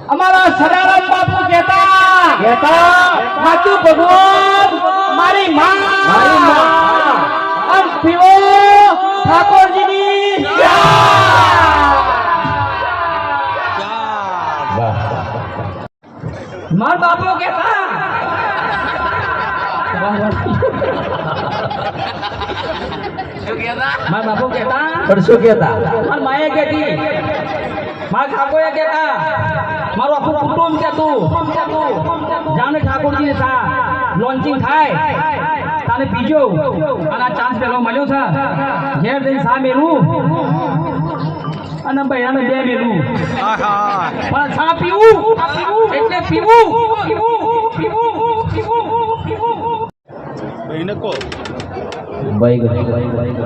અમારા સદારામ બાપુ કહેતા સાચું ભગવાન મારી માં આમ પીવો ઠાકોરજીની માર બાપુ કહેતા માર બાપુ કહેતા શું કહેતા? માર માએ કહેતી માર ઠાકોરે કહેતા મારું આખું કુટુંબ કહેતું જાણે ઠાકોરજી સા લોન્ચિંગ થાય તાને પીજો અને આ ચાન્સ પેલો મળ્યો છે ઘેર જઈને સા મેલું અને બહેરાને બે મેલું પણ સા પીવું એટલે પીવું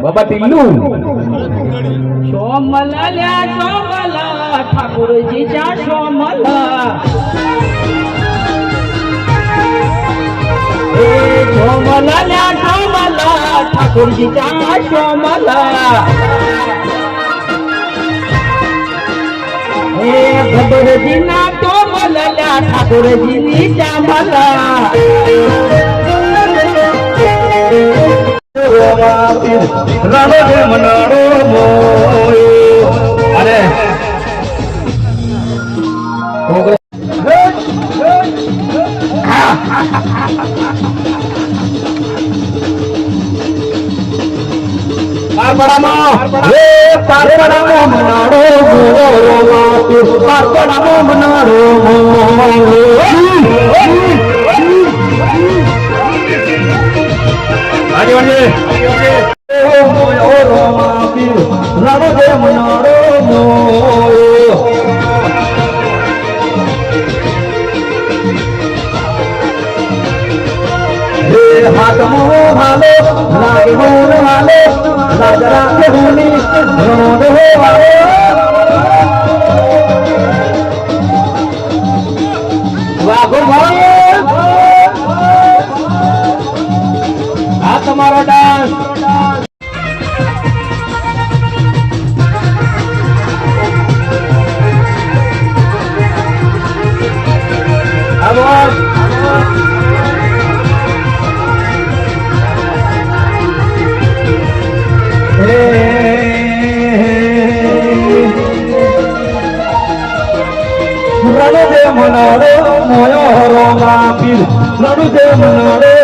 બાબા ટીલું સોમલા ઠાકોરજી જા સોમલા સોમલા ઠાકોરજી જા સોમલા ગબરજી ના તો મલલા ઠાકોરજી ની ચામલા રાધે મનાડો મોયો અરે પારપડામાં મનાડો પારપડામાં મનાડો हाथ मुँह भाले लागे होन वाले राज राखे होनी रोड हो वाले वागो भाई आ तुम्हारा डांस मनाड़े मोयो रोगा पीर लड़ू दे मनाड़े